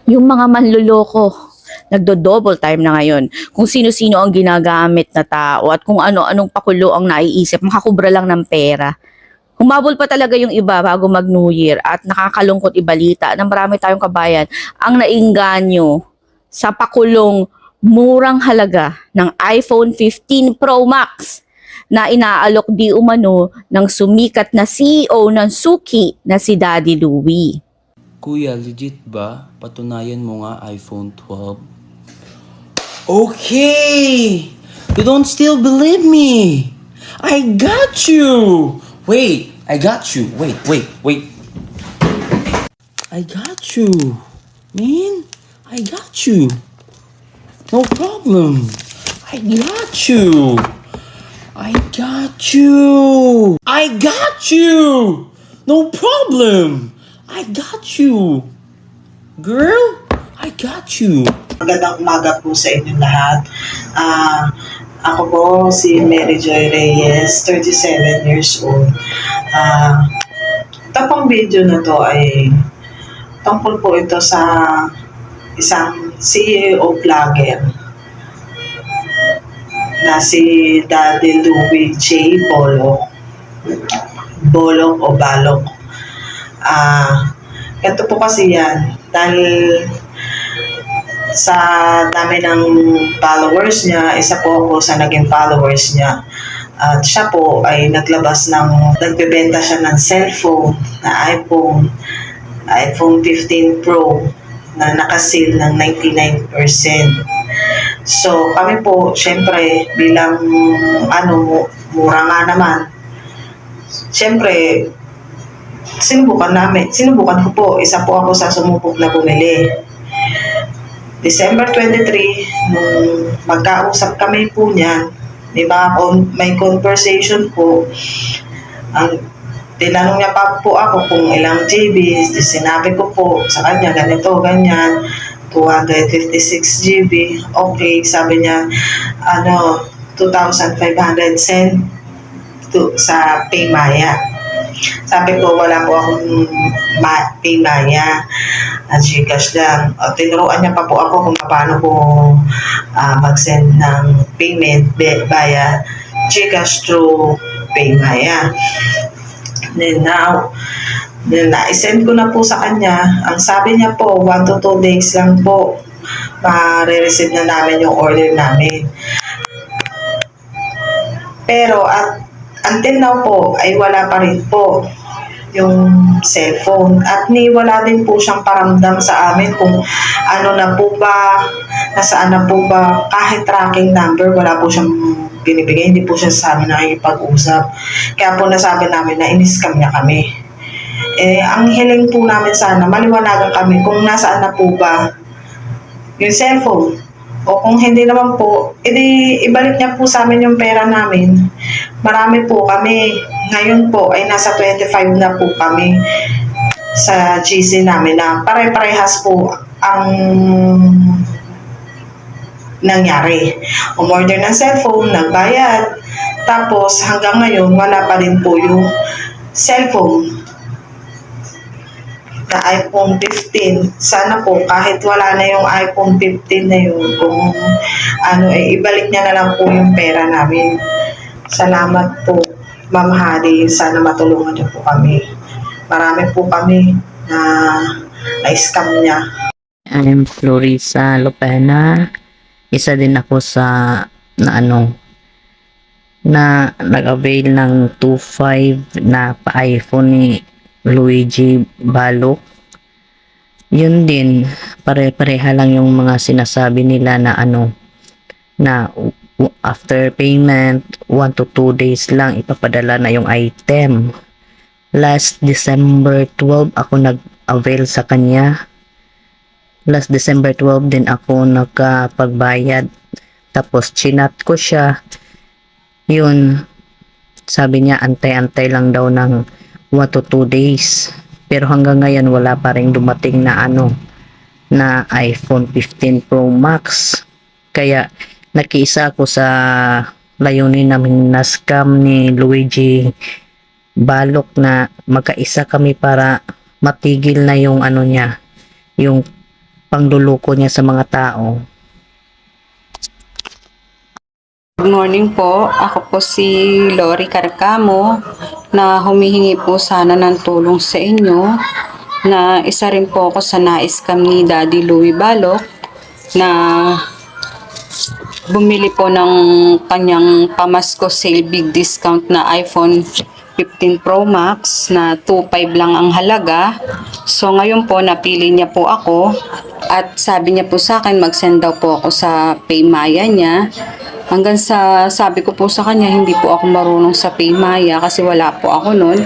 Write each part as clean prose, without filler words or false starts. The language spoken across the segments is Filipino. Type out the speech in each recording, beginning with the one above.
Yung mga manloloko, nagdo-double time na ngayon. Kung sino-sino ang ginagamit na tao at kung ano-anong pakulo ang naiisip, makakubra lang ng pera. Humabol pa talaga yung iba bago mag New Year at nakakalungkot ibalita na marami tayong kabayan ang nainganyo sa pakulong murang halaga ng iPhone 15 Pro Max na inaalok di umano ng sumikat na CEO ng Suki na si Daddy Louie. Kuya, legit ba? Patunayan mo nga iPhone 12. Okay! You don't still believe me! I got you! Wait, I got you. Wait. I got you. Man, I got you. No problem. I got you. I got you. I got you. No problem. I got you. Girl, I got you. Magandang umaga po sa inyo lahat. Ako po si Mary Joy Reyes, 37 years old. Ito pong video na to ay tungkol po ito sa isang CEO vlogger na si Daddy Louie J. Bolok o Balok. Ito po kasi yan dahil sa dami ng followers niya, isa po ako sa naging followers niya. At siya po ay nagbebenta siya ng cellphone na iPhone 15 Pro na nakasil ng 99%. So kami po, syempre, bilang mura nga naman, syempre, sinubukan ko po, isa po ako sa sumubok na bumili. December 23, nung magkausap kami po niya, may conversation po. Tinanong niya pa po ako kung ilang GB, sinabi ko po sa kanya, ganito, ganyan, 256 GB. Okay, sabi niya, 2,500 send sa Paymaya. Sabi ko, wala po akong Paymaya. Gcash lang. Tinuruan niya pa po ako kung paano po mag-send ng payment via Gcash through Paymaya. Then na-send ko na po sa kanya. Ang sabi niya po, 1 to 2 days lang po ma-receive na namin yung order namin. Pero until now po ay wala pa rin po yung cellphone at wala din po siyang paramdam sa amin kung ano na po ba, nasaan na po ba, kahit tracking number wala po siyang binibigay, hindi po siya sa amin nakikipag-usap. Kaya po nasabi namin na in-scam niya kami. Ang hiling po namin sana, maliwanagan kami kung nasaan na po ba yung cellphone. O kung hindi naman po, edi ibalik niya po sa amin yung pera namin. Marami po kami. Ngayon po ay nasa 25 na po kami sa GC namin na pare-parehas po ang nangyari. Umorder ng cellphone, nagbayad. Tapos hanggang ngayon wala pa rin po yung cellphone na iPhone 15. Sana po kahit wala na yung iPhone 15 na yun, kung ibalik niya na lang po yung pera namin. Salamat po, Ma'am Hari. Sana matulungan niyo po kami. Marami po kami na na-scam niya. I'm Florisa Lopena. Isa din ako sa na nag-avail ng 2.5 na pa-iPhone ni Luigi Balok. Yun din, pare-pareha lang yung mga sinasabi nila na na after payment 1 to 2 days lang ipapadala na yung item. Last December 12 ako nag-avail sa kanya. Last December 12 din ako nakapagbayad. Tapos chinat ko siya. Yun, sabi niya antay-antay lang daw ng 1 to 2 days. Pero hanggang ngayon wala pa rin dumating na na iPhone 15 Pro Max. Kaya nakiisa ako sa layunin namin na scam ni Luigi Balok na magkaisa kami para matigil na yung niya, yung pangluloko niya sa mga tao. Good morning po. Ako po si Lori Carcamo na humihingi po sana ng tulong sa inyo na isa rin po ako sa na-scam ni Daddy Louie Balok na bumili po ng kanyang pamasko sale big discount na iPhone 15 Pro Max na 2.5 lang ang halaga. So ngayon po napili niya po ako at sabi niya po sa akin mag-send daw po ako sa Paymaya niya. Hanggang sa sabi ko po sa kanya, hindi po ako marunong sa Paymaya kasi wala po ako nun.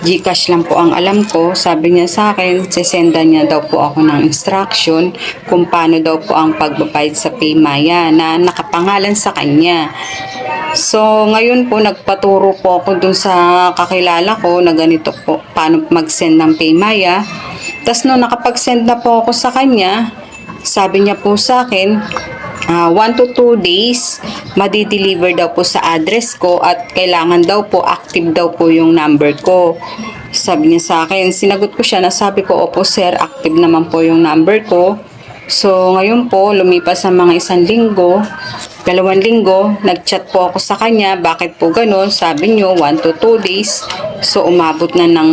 GCash lang po ang alam ko. Sabi niya sa akin, sisendan niya daw po ako ng instruction kung paano daw po ang pagbabayad sa Paymaya na nakapangalan sa kanya. So, ngayon po, nagpaturo po ako dun sa kakilala ko na ganito po, paano mag-send ng Paymaya. Tapos nung nakapag-send na po ako sa kanya, sabi niya po sa akin, 1 to 2 days, madi-deliver daw po sa address ko at kailangan daw po, active daw po yung number ko. Sabi niya sa akin, sinagot ko siya na sabi ko, opo sir, active naman po yung number ko. So, ngayon po, lumipas ang mga 1 linggo, 2 linggo, nag-chat po ako sa kanya, bakit po ganun? Sabi niyo, 1 to 2 days, so umabot na ng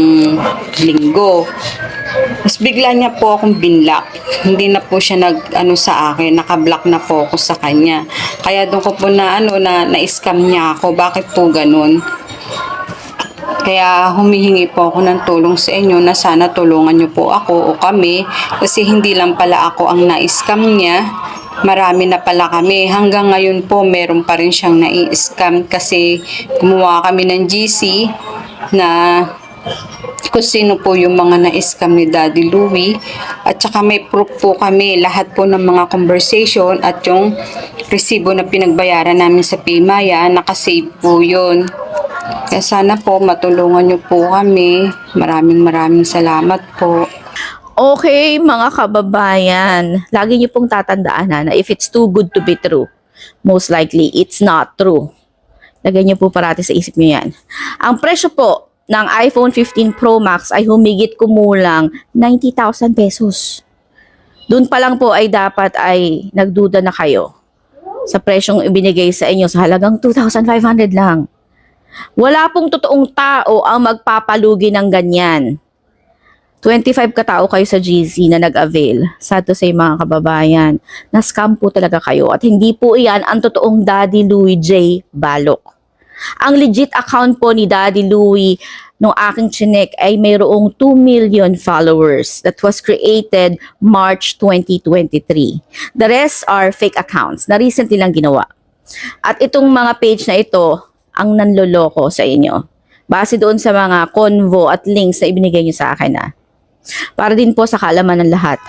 linggo. Mas bigla niya po akong binlock. Hindi na po siya sa akin, naka-block na po ako sa kanya. Kaya doon ko po na-scam niya ako. Bakit po ganun? Kaya humihingi po ako ng tulong sa inyo na sana tulungan niyo po ako o kami kasi hindi lang pala ako ang na-scam niya. Marami na pala kami. Hanggang ngayon po meron pa rin siyang na-scam kasi gumawa kami ng GC na kung sino po yung mga na-scam ni Daddy Louie at saka may proof po kami lahat po ng mga conversation at yung resibo na pinagbayaran namin sa Paymaya nakasave po yun. Kaya sana po matulungan niyo po kami. Maraming salamat po. Okay, mga kababayan, lagi niyo pong tatandaan na if it's too good to be true, most likely it's not true. Lagay niyo po parati sa isip niyo yan. Ang presyo po ng iPhone 15 Pro Max ay humigit kumulang 90,000 pesos. Doon pa lang po ay dapat ay nagduda na kayo sa presyong ibinigay sa inyo sa halagang 2,500 lang. Wala pong totoong tao ang magpapalugi ng ganyan. 25 katao kayo sa GC na nag-avail. Sad to say mga kababayan, na-scam po talaga kayo at hindi po iyan ang totoong Daddy Louie J. Balok. Ang legit account po ni Daddy Louie nung aking chinek ay mayroong 2 million followers that was created March 2023. The rest are fake accounts na recently lang ginawa. At itong mga page na ito ang nanloloko sa inyo. Base doon sa mga convo at links na ibinigay niyo sa akin Para din po sa kaalaman ng lahat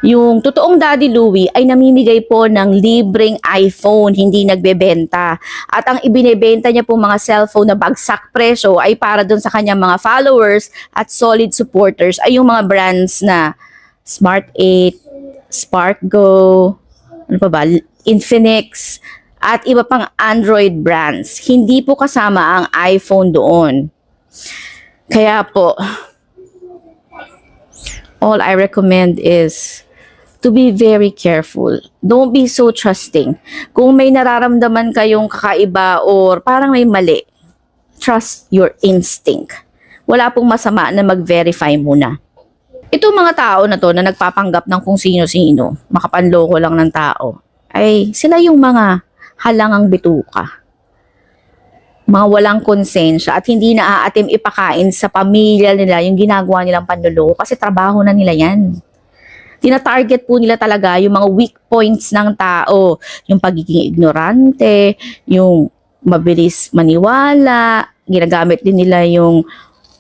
Yung totoong Daddy Louie ay namimigay po ng libreng iPhone, hindi nagbebenta. At ang ibinebenta niya po mga cellphone na bagsak presyo ay para dun sa kanyang mga followers at solid supporters ay yung mga brands na Smart 8, Spark Go, ano pa ba, Infinix, at iba pang Android brands. Hindi po kasama ang iPhone doon. Kaya po, all I recommend is to be very careful. Don't be so trusting. Kung may nararamdaman kayong kakaiba or parang may mali, trust your instinct. Wala pong masama na mag-verify muna. Itong mga tao na to na nagpapanggap ng kung sino-sino, makapanloko lang ng tao, ay sila yung mga halangang bituka. Mga walang konsensya at hindi naaatim ipakain sa pamilya nila yung ginagawa nilang panloloko kasi trabaho na nila yan. Tina-target po nila talaga yung mga weak points ng tao, yung pagiging ignorante, yung mabilis maniwala, ginagamit din nila yung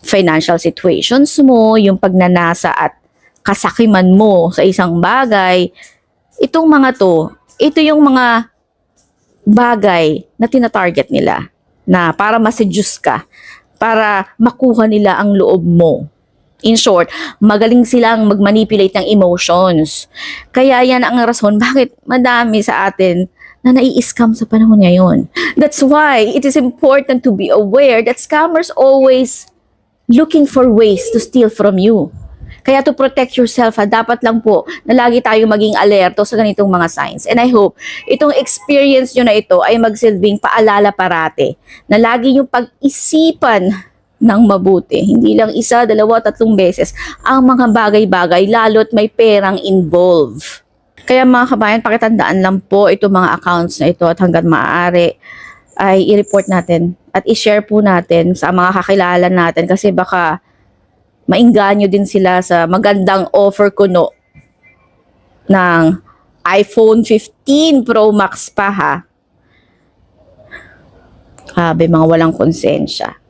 financial situations mo, yung pagnanasa at kasakiman mo sa isang bagay. Itong mga to, ito yung mga bagay na tina-target nila na para ma-seduce ka, para makuha nila ang loob mo. In short, magaling silang mag-manipulate ng emotions. Kaya yan ang rason bakit madami sa atin na nai-scam sa panahon ngayon. That's why it is important to be aware that scammers always looking for ways to steal from you. Kaya to protect yourself, dapat lang po na lagi tayo maging alerto sa ganitong mga signs. And I hope itong experience nyo na ito ay magsilbing paalala parate na lagi yung pag-isipan ng mabuti. Hindi lang isa, dalawa, tatlong beses ang mga bagay-bagay, lalo't may perang involved. Kaya mga kabayan, pakitandaan lang po itong mga accounts na ito at hanggang maaari ay i-report natin at i-share po natin sa mga kakilala natin kasi baka maingganyo din sila sa magandang offer kuno ng iPhone 15 Pro Max pa ha. Grabe, mga walang konsensya.